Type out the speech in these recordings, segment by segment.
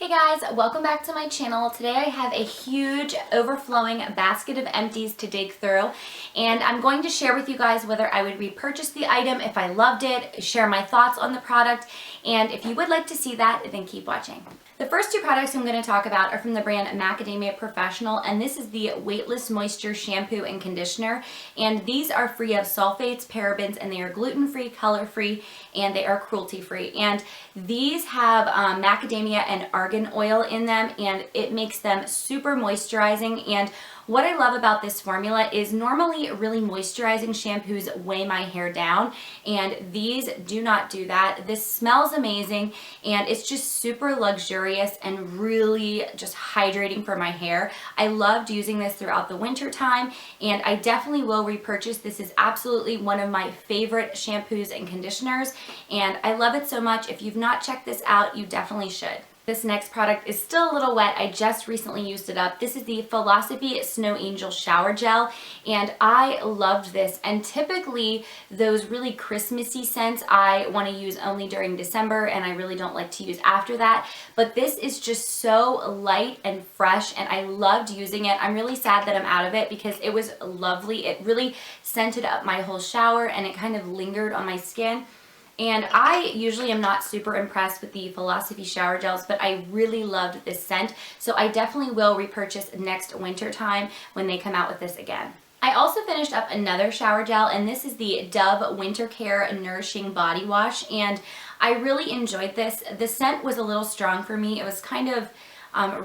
Hey guys, welcome back to my channel. Today I have a huge overflowing basket of empties to dig through, and I'm going to share with you guys whether I would repurchase the item if I loved it, share my thoughts on the product, and if you would like to see that, then keep watching. The first two products I'm going to talk about are from the brand Macadamia Professional, and this is the Weightless Moisture Shampoo and Conditioner, and these are free of sulfates, parabens, and they are gluten-free, color-free, and they are cruelty-free. And these have macadamia and argan oil in them, and it makes them super moisturizing. And what I love about this formula is normally really moisturizing shampoos weigh my hair down, and these do not do that. This smells amazing, and it's just super luxurious and really just hydrating for my hair. I loved using this throughout the winter time, and I definitely will repurchase. This is absolutely one of my favorite shampoos and conditioners, and I love it so much. If you've not checked this out, you definitely should. This next product is still a little wet. I just recently used it up. This is the Philosophy Snow Angel Shower Gel, and I loved this. And typically those really Christmassy scents I want to use only during December, and I really don't like to use after that. But this is just so light and fresh, and I loved using it. I'm really sad that I'm out of it because it was lovely. It really scented up my whole shower, and it kind of lingered on my skin. And I usually am not super impressed with the Philosophy shower gels, but I really loved this scent. So I definitely will repurchase next winter time when they come out with this again. I also finished up another shower gel, and this is the Dove Winter Care Nourishing Body Wash, and I really enjoyed this. The scent was a little strong for me. It was kind of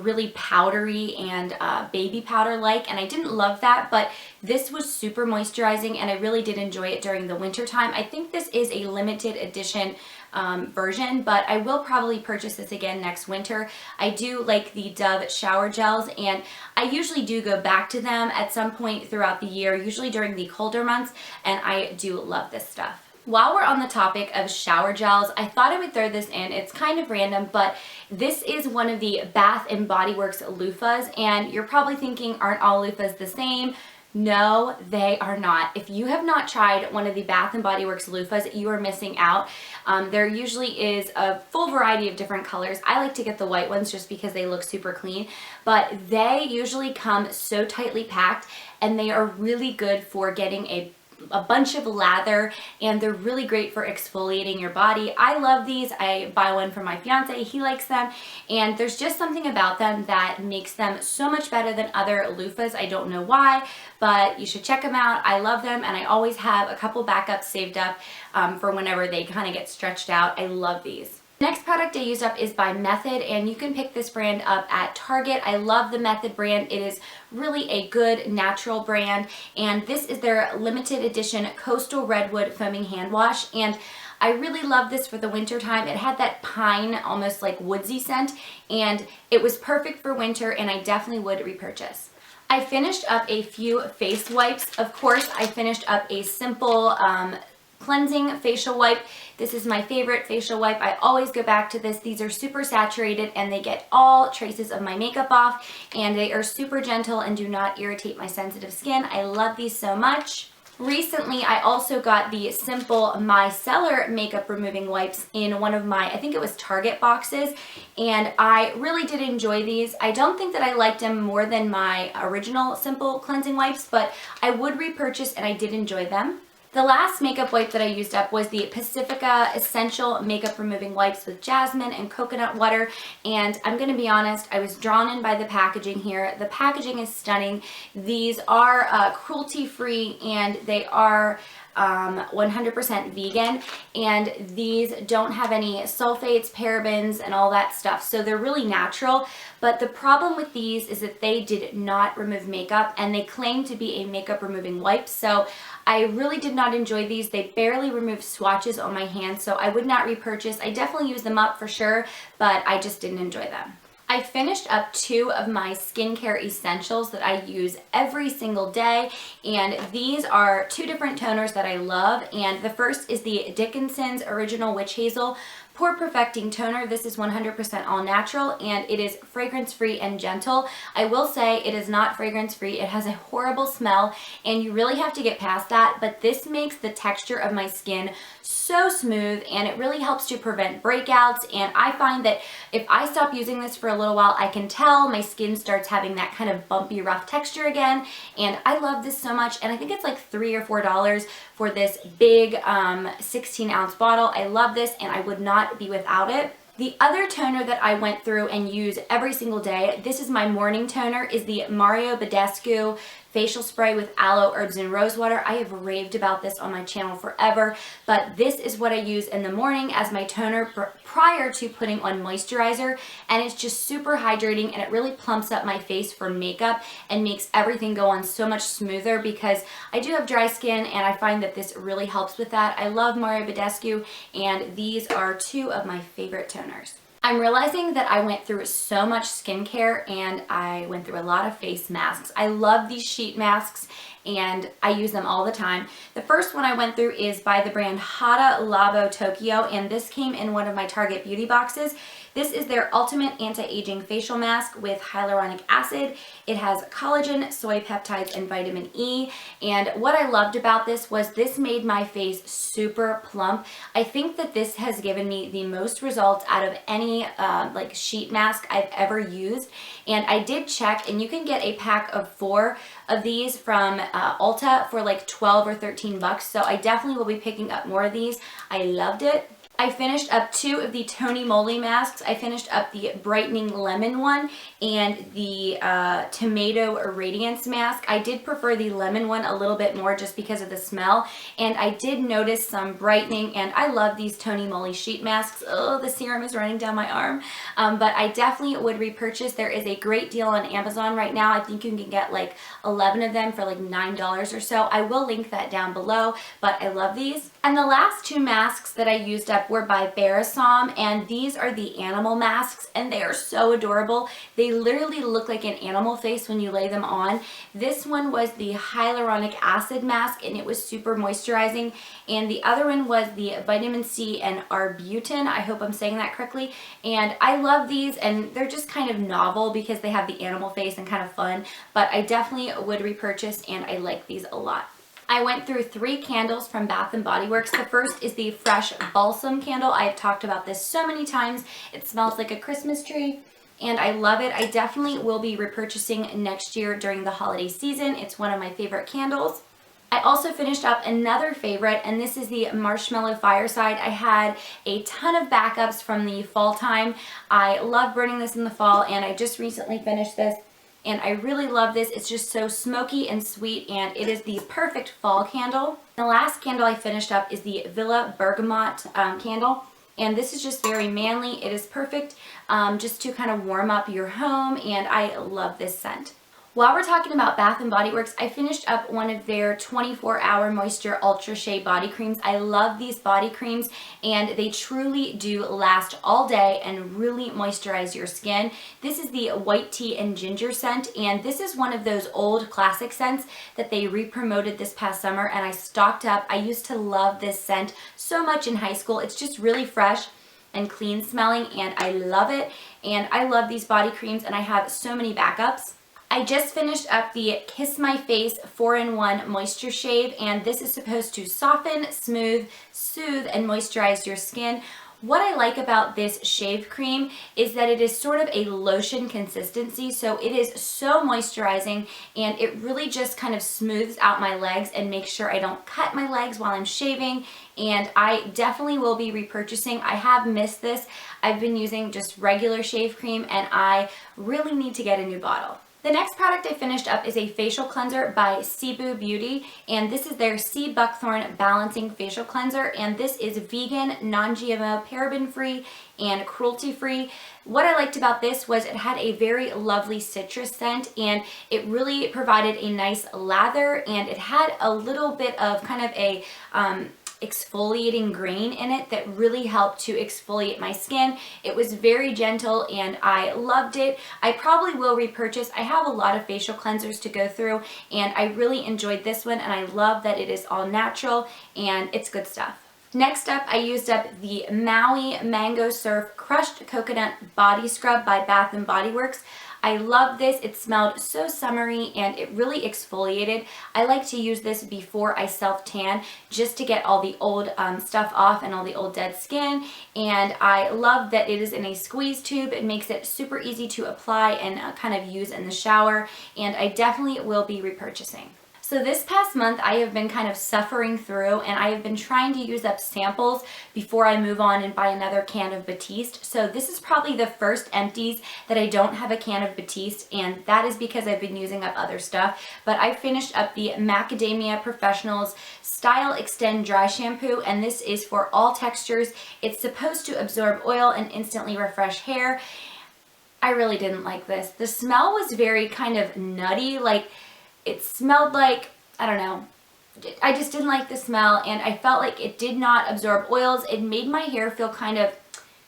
really powdery and baby powder like, and I didn't love that, but this was super moisturizing and I really did enjoy it during the winter time. I think this is a limited edition version, but I will probably purchase this again next winter. I do like the Dove shower gels, and I usually do go back to them at some point throughout the year, usually during the colder months, and I do love this stuff. While we're on the topic of shower gels, I thought I would throw this in. It's kind of random, but this is one of the Bath & Body Works loofahs, and you're probably thinking, aren't all loofahs the same? No, they are not. If you have not tried one of the Bath & Body Works loofahs, you are missing out. There usually is a full variety of different colors. I like to get the white ones just because they look super clean, but they usually come so tightly packed, and they are really good for getting a bunch of lather, and they're really great for exfoliating your body. I love these. I buy one for my fiance. He likes them, and there's just something about them that makes them so much better than other loofahs. I don't know why, but you should check them out. I love them, and I always have a couple backups saved up for whenever they kind of get stretched out. I love these. Next product I used up is by Method, and you can pick this brand up at Target. I love the Method brand. It is really a good natural brand, and this is their limited edition Coastal Redwood Foaming Hand Wash, and I really love this for the winter time. It had that pine, almost like woodsy scent, and it was perfect for winter, and I definitely would repurchase. I finished up a few face wipes. Of course, I finished up a simple cleansing facial wipe. This is my favorite facial wipe. I always go back to this. These are super saturated, and they get all traces of my makeup off, and they are super gentle and do not irritate my sensitive skin. I love these so much. Recently, I also got the simple Micellar makeup removing wipes in one of my, I think it was Target boxes, and I really did enjoy these. I don't think that I liked them more than my original simple cleansing wipes, but I would repurchase, and I did enjoy them. The last makeup wipe that I used up was the Pacifica Essential Makeup Removing Wipes with jasmine and coconut water, and I'm going to be honest, I was drawn in by the packaging here. The packaging is stunning. These are cruelty-free, and they are 100% vegan, and these don't have any sulfates, parabens, and all that stuff, so they're really natural. But the problem with these is that they did not remove makeup, and they claim to be a makeup removing wipe, so I really did not enjoy these. They barely remove swatches on my hands, so I would not repurchase. I definitely use them up for sure, but I just didn't enjoy them. I finished up two of my skincare essentials that I use every single day, and these are two different toners that I love, and the first is the Dickinson's Original Witch Hazel Pore Perfecting Toner. This is 100% all natural and it is fragrance free and gentle. I will say it is not fragrance free. It has a horrible smell and you really have to get past that, but this makes the texture of my skin so smooth and it really helps to prevent breakouts. And I find that if I stop using this for a little while, I can tell my skin starts having that kind of bumpy, rough texture again. And I love this so much. And I think it's like $3 or $4 for this big 16-ounce bottle. I love this and I would not be without it. The other toner that I went through and use every single day, this is my morning toner, is the Badescu facial spray with aloe, herbs, and rosewater. I have raved about this on my channel forever, but this is what I use in the morning as my toner prior to putting on moisturizer, and it's just super hydrating and it really plumps up my face for makeup and makes everything go on so much smoother because I do have dry skin and I find that this really helps with that. I love Badescu and these are two of my favorite toners. I'm realizing that I went through so much skincare and I went through a lot of face masks. I love these sheet masks and I use them all the time. The first one I went through is by the brand Hada Labo Tokyo, and this came in one of my Target beauty boxes. This is their ultimate anti-aging facial mask with hyaluronic acid. It has collagen, soy peptides, and vitamin E. And what I loved about this was this made my face super plump. I think that this has given me the most results out of any like sheet mask I've ever used. And I did check, and you can get a pack of 4 of these from Ulta for like 12 or 13 bucks. So I definitely will be picking up more of these. I loved it. I finished up 2 of the Moly masks. I finished up the Brightening Lemon one and the Tomato Radiance mask. I did prefer the lemon one a little bit more just because of the smell. And I did notice some brightening, and I love these Moly sheet masks. Oh, the serum is running down my arm. But I definitely would repurchase. There is a great deal on Amazon right now. I think you can get like 11 of them for like $9 or so. I will link that down below, but I love these. And the last 2 masks that I used up were by Berrisom, and these are the animal masks, and they are so adorable. They literally look like an animal face when you lay them on. This one was the hyaluronic acid mask, and it was super moisturizing, and the other one was the vitamin C and arbutin. I hope I'm saying that correctly. And I love these, and they're just kind of novel because they have the animal face and kind of fun, but I definitely would repurchase, and I like these a lot. I went through 3 candles from Bath & Body Works. The first is the Fresh Balsam candle. I have talked about this so many times. It smells like a Christmas tree and I love it. I definitely will be repurchasing next year during the holiday season. It's one of my favorite candles. I also finished up another favorite, and this is the Marshmallow Fireside. I had a ton of backups from the fall time. I love burning this in the fall, and I just recently finished this. And I really love this. It's just so smoky and sweet, and it is the perfect fall candle. The last candle I finished up is the Villa Bergamot candle, and this is just very manly. It is perfect just to kind of warm up your home, and I love this scent. While we're talking about Bath & Body Works, I finished up one of their 24-hour Moisture Ultra Shea body creams. I love these body creams, and they truly do last all day and really moisturize your skin. This is the White Tea and Ginger scent, and this is one of those old classic scents that they re-promoted this past summer, and I stocked up. I used to love this scent so much in high school. It's just really fresh and clean smelling, and I love it. And I love these body creams, and I have so many backups. I just finished up the Kiss My Face 4-in-1 Moisture Shave, and this is supposed to soften, smooth, soothe, and moisturize your skin. What I like about this shave cream is that it is sort of a lotion consistency, so it is so moisturizing, and it really just kind of smooths out my legs and makes sure I don't cut my legs while I'm shaving, and I definitely will be repurchasing. I have missed this. I've been using just regular shave cream, and I really need to get a new bottle. The next product I finished up is a facial cleanser by Cebu Beauty, and this is their Sea Buckthorn Balancing Facial Cleanser, and this is vegan, non-GMO, paraben-free, and cruelty-free. What I liked about this was it had a very lovely citrus scent, and it really provided a nice lather, and it had a little bit of kind of a exfoliating grain in it that really helped to exfoliate my skin. It was very gentle and I loved it. I probably will repurchase. I have a lot of facial cleansers to go through, and I really enjoyed this one, and I love that it is all natural and it's good stuff. Next up, I used up the Maui Mango Surf Crushed Coconut Body Scrub by Bath & Body Works. I love this. It smelled so summery and it really exfoliated. I like to use this before I self-tan just to get all the old stuff off and all the old dead skin. And I love that it is in a squeeze tube. It makes it super easy to apply and kind of use in the shower. And I definitely will be repurchasing. So this past month I have been kind of suffering through and I have been trying to use up samples before I move on and buy another can of Batiste. So this is probably the first Empties that I don't have a can of Batiste, and that is because I've been using up other stuff. But I finished up the Macadamia Professionals Style Extend Dry Shampoo, and this is for all textures. It's supposed to absorb oil and instantly refresh hair. I really didn't like this. The smell was very kind of nutty, like it smelled like, I don't know, I just didn't like the smell, and I felt like it did not absorb oils. It made my hair feel kind of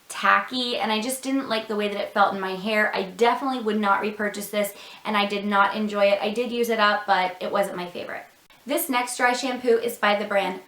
tacky, and I just didn't like the way that it felt in my hair. I definitely would not repurchase this, and I did not enjoy it. I did use it up, but it wasn't my favorite. This next dry shampoo is by the brand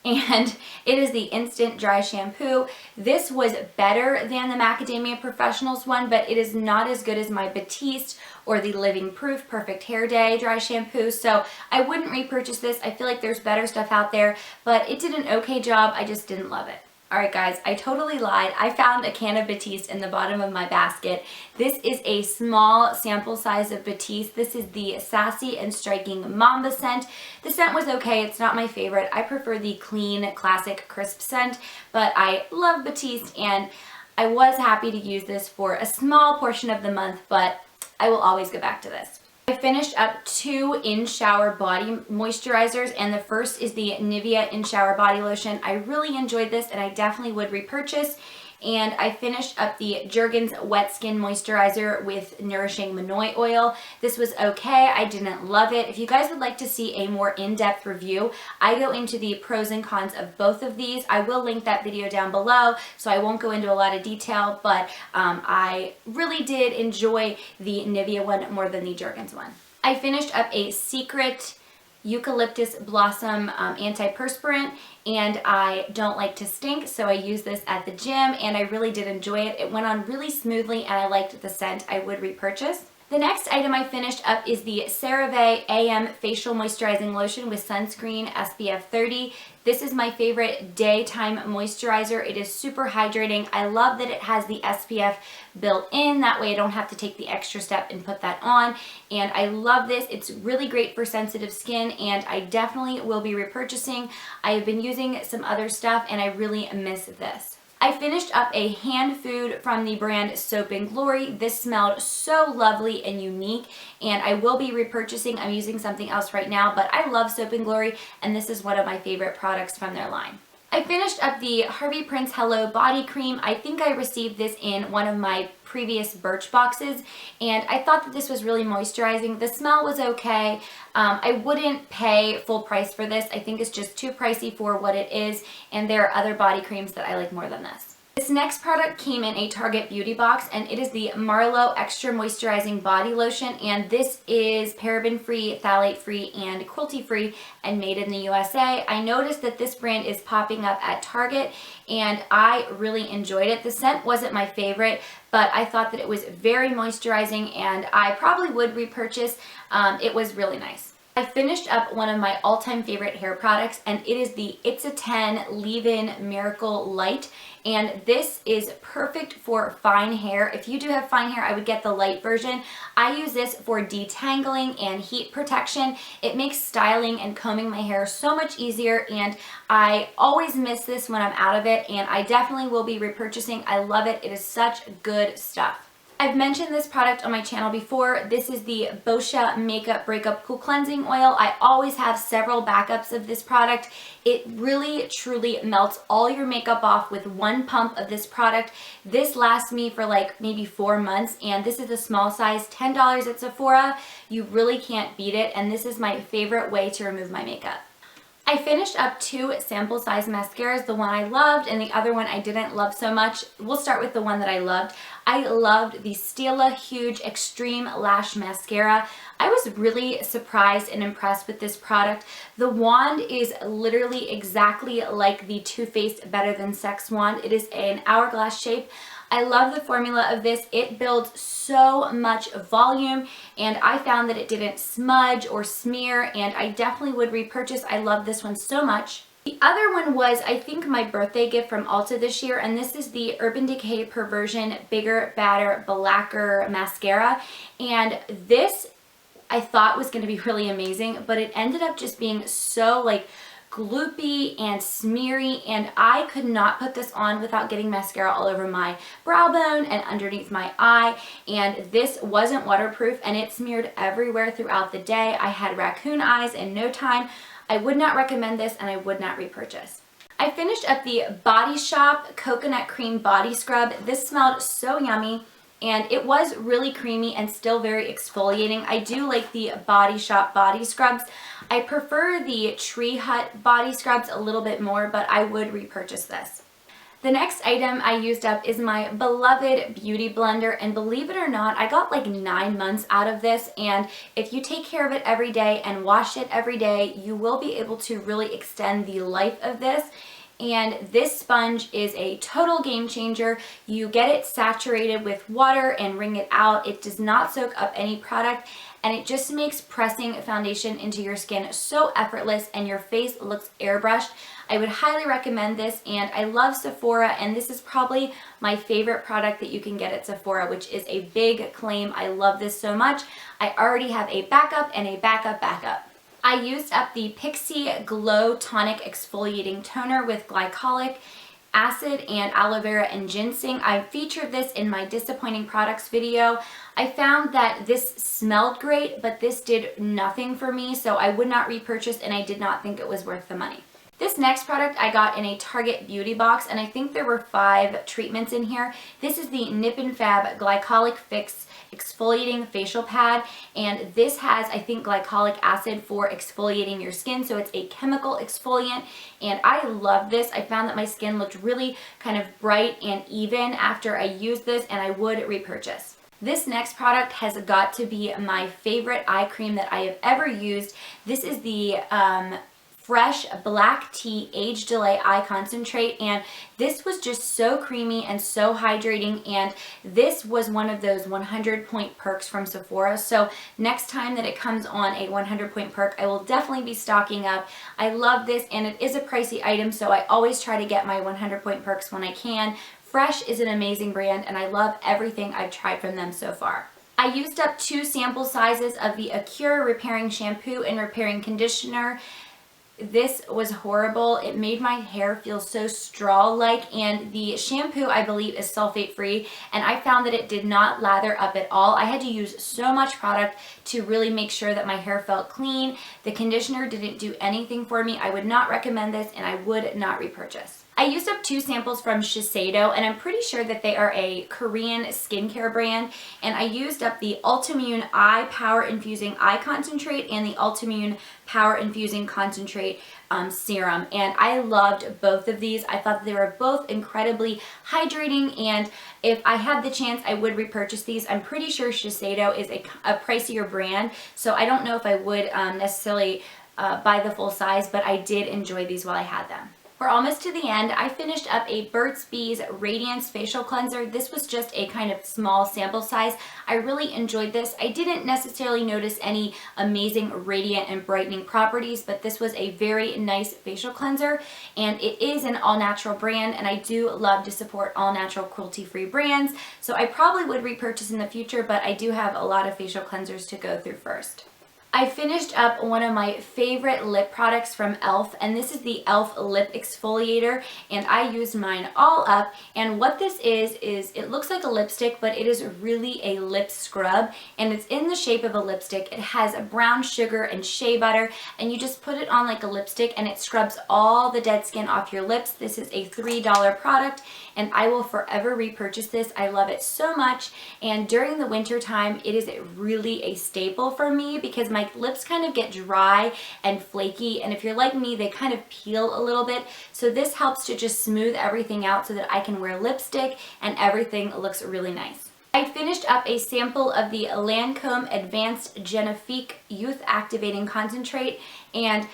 and it is the Instant Dry Shampoo. This was better than the Macadamia Professionals one, but it is not as good as my Batiste or the Living Proof Perfect Hair Day Dry Shampoo, so I wouldn't repurchase this. I feel like there's better stuff out there, but it did an okay job. I just didn't love it. Alright guys, I totally lied. I found a can of Batiste in the bottom of my basket. This is a small sample size of Batiste. This is the Sassy and Striking Mamba scent. The scent was okay. It's not my favorite. I prefer the clean, classic, crisp scent, but I love Batiste and I was happy to use this for a small portion of the month, but I will always go back to this. I finished up 2 in-shower body moisturizers, and the first is the Nivea in-shower body lotion. I really enjoyed this and I definitely would repurchase. And I finished up the Jergens Wet Skin Moisturizer with Nourishing Manoi Oil. This was okay. I didn't love it. If you guys would like to see a more in-depth review, I go into the pros and cons of both of these. I will link that video down below, so I won't go into a lot of detail, but I really did enjoy the Nivea one more than the Jergens one. I finished up a Secret Eucalyptus Blossom antiperspirant, and I don't like to stink, so I use this at the gym and I really did enjoy it. It went on really smoothly and I liked the scent. I would repurchase. The next item I finished up is the CeraVe AM Facial Moisturizing Lotion with Sunscreen SPF 30. This is my favorite daytime moisturizer. It is super hydrating. I love that it has the SPF built in. That way I don't have to take the extra step and put that on. And I love this. It's really great for sensitive skin, and I definitely will be repurchasing. I have been using some other stuff and I really miss this. I finished up a hand food from the brand Soap & Glory. This smelled so lovely and unique, and I will be repurchasing. I'm using something else right now, but I love Soap & Glory, and this is one of my favorite products from their line. I finished up the Harvey Prince Hello Body Cream. I think I received this in one of my previous Birch boxes, and I thought that this was really moisturizing. The smell was okay. I wouldn't pay full price for this. I think it's just too pricey for what it is, and there are other body creams that I like more than this. This next product came in a Target beauty box, and it is the Marlowe Extra Moisturizing Body Lotion, and this is paraben-free, phthalate-free, and cruelty-free, and made in the USA. I noticed that this brand is popping up at Target, and I really enjoyed it. The scent wasn't my favorite, but I thought that it was very moisturizing, and I probably would repurchase. It was really nice. I finished up one of my all-time favorite hair products, and it is the It's a 10 Leave-In Miracle Light, and this is perfect for fine hair. If you do have fine hair, I would get the light version. I use this for detangling and heat protection. It makes styling and combing my hair so much easier, and I always miss this when I'm out of it, and I definitely will be repurchasing. I love it. It is such good stuff. I've mentioned this product on my channel before. This is the Boscia Makeup Breakup Cool Cleansing Oil. I always have several backups of this product. It really, truly melts all your makeup off with one pump of this product. This lasts me for like maybe 4 months, and this is a small size, $10 at Sephora. You really can't beat it, and this is my favorite way to remove my makeup. I finished up 2 sample size mascaras, the one I loved and the other one I didn't love so much. We'll start with the one that I loved. I loved the Stila Huge Extreme Lash Mascara. I was really surprised and impressed with this product. The wand is literally exactly like the Too Faced Better Than Sex wand. It is an hourglass shape. I love the formula of this. It builds so much volume, and I found that it didn't smudge or smear, and I definitely would repurchase. I love this one so much. The other one was, I think, my birthday gift from Ulta this year, and this is the Urban Decay Perversion Bigger, Badder, Blacker Mascara. And this I thought was going to be really amazing, but it ended up just being so like gloopy and smeary, and I could not put this on without getting mascara all over my brow bone and underneath my eye. And this wasn't waterproof, and it smeared everywhere throughout the day. I had raccoon eyes in no time. I would not recommend this, and I would not repurchase. I finished up the Body Shop Coconut Cream Body Scrub. This smelled so yummy, and it was really creamy and still very exfoliating. I do like the Body Shop body scrubs. I prefer the Tree Hut body scrubs a little bit more, but I would repurchase this. The next item I used up is my beloved Beauty Blender, and believe it or not, I got like 9 months out of this, and if you take care of it every day and wash it every day, you will be able to really extend the life of this. And this sponge is a total game changer. You get it saturated with water and wring it out. It does not soak up any product, and it just makes pressing foundation into your skin so effortless, and your face looks airbrushed. I would highly recommend this, and I love Sephora, and this is probably my favorite product that you can get at Sephora, which is a big claim. I love this so much. I already have a backup and a backup. I used up the Pixie Glow Tonic Exfoliating Toner with glycolic acid and aloe vera and ginseng. I featured this in my disappointing products video. I found that this smelled great, but this did nothing for me, so I would not repurchase, and I did not think it was worth the money. This next product I got in a Target beauty box, and I think there were 5 treatments in here. This is the Nip and Fab Glycolic Fix Exfoliating Facial Pad, and this has, I think, glycolic acid for exfoliating your skin, so it's a chemical exfoliant, and I love this. I found that my skin looked really kind of bright and even after I used this, and I would repurchase. This next product has got to be my favorite eye cream that I have ever used. This is the Fresh Black Tea Age Delay Eye Concentrate, and this was just so creamy and so hydrating, and this was one of those 100-point perks from Sephora, so next time that it comes on a 100-point perk, I will definitely be stocking up. I love this, and it is a pricey item, so I always try to get my 100-point perks when I can. Fresh is an amazing brand, and I love everything I've tried from them so far. I used up 2 sample sizes of the Acure Repairing Shampoo and Repairing Conditioner. This was horrible. It made my hair feel so straw-like, and the shampoo, I believe, is sulfate-free, and I found that it did not lather up at all. I had to use so much product to really make sure that my hair felt clean. The conditioner didn't do anything for me. I would not recommend this, and I would not repurchase. I used up 2 samples from Shiseido, and I'm pretty sure that they are a Korean skincare brand, and I used up the Ultimune Eye Power Infusing Eye Concentrate and the Ultimune Power Infusing Concentrate Serum, and I loved both of these. I thought they were both incredibly hydrating, and if I had the chance, I would repurchase these. I'm pretty sure Shiseido is a pricier brand, so I don't know if I would necessarily buy the full size, but I did enjoy these while I had them. We're almost to the end. I finished up a Burt's Bees Radiance Facial Cleanser. This was just a kind of small sample size. I really enjoyed this. I didn't necessarily notice any amazing radiant and brightening properties, but this was a very nice facial cleanser, and it is an all-natural brand, and I do love to support all-natural cruelty-free brands, so I probably would repurchase in the future, but I do have a lot of facial cleansers to go through first. I finished up one of my favorite lip products from e.l.f., and this is the e.l.f. Lip Exfoliator, and I used mine all up, and what this is it looks like a lipstick, but it is really a lip scrub, and it's in the shape of a lipstick. It has a brown sugar and shea butter, and you just put it on like a lipstick, and it scrubs all the dead skin off your lips. This is a $3 product, and I will forever repurchase this. I love it so much, and during the winter time, it is really a staple for me because my my lips kind of get dry and flaky, and if you're like me, they kind of peel a little bit. So this helps to just smooth everything out so that I can wear lipstick and everything looks really nice. I finished up a sample of the Lancome Advanced Genifique Youth Activating Concentrate, and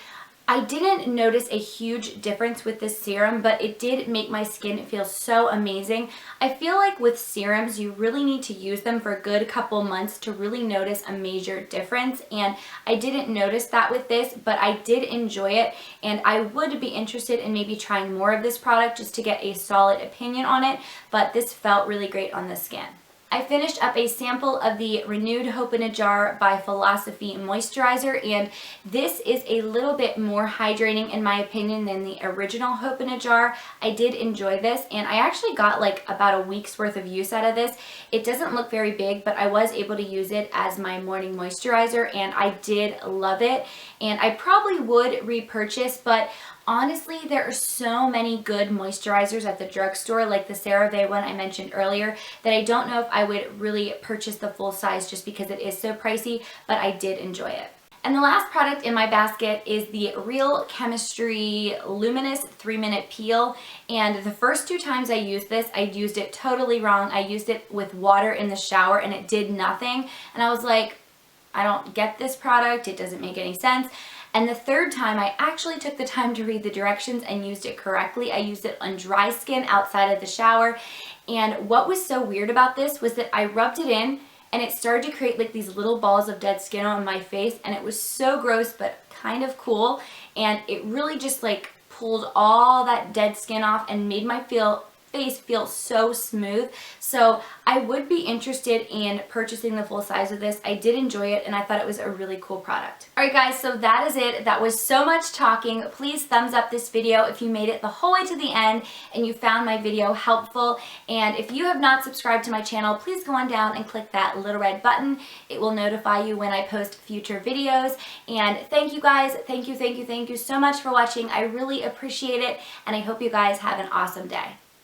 I didn't notice a huge difference with this serum, but it did make my skin feel so amazing. I feel like with serums, you really need to use them for a good couple months to really notice a major difference, and I didn't notice that with this, but I did enjoy it, and I would be interested in maybe trying more of this product just to get a solid opinion on it, but this felt really great on the skin. I finished up a sample of the Renewed Hope in a Jar by Philosophy Moisturizer, and this is a little bit more hydrating in my opinion than the original Hope in a Jar. I did enjoy this, and I actually got like about a week's worth of use out of this. It doesn't look very big, but I was able to use it as my morning moisturizer, and I did love it, and I probably would repurchase, but honestly, there are so many good moisturizers at the drugstore, like the CeraVe one I mentioned earlier, that I don't know if I would really purchase the full size just because it is so pricey, but I did enjoy it. And the last product in my basket is the Real Chemistry Luminous 3-Minute Peel. And the first 2 times I used this, I used it totally wrong. I used it with water in the shower and it did nothing. And I was like, I don't get this product. It doesn't make any sense. And the third time, I actually took the time to read the directions and used it correctly. I used it on dry skin outside of the shower. And what was so weird about this was that I rubbed it in and it started to create like these little balls of dead skin on my face, and it was so gross but kind of cool. And it really just like pulled all that dead skin off and made my face feel so smooth. So I would be interested in purchasing the full size of this. I did enjoy it and I thought it was a really cool product. Alright guys, so that is it. That was so much talking. Please thumbs up this video if you made it the whole way to the end and you found my video helpful. And if you have not subscribed to my channel, please go on down and click that little red button. It will notify you when I post future videos. And thank you guys. Thank you so much for watching. I really appreciate it, and I hope you guys have an awesome day.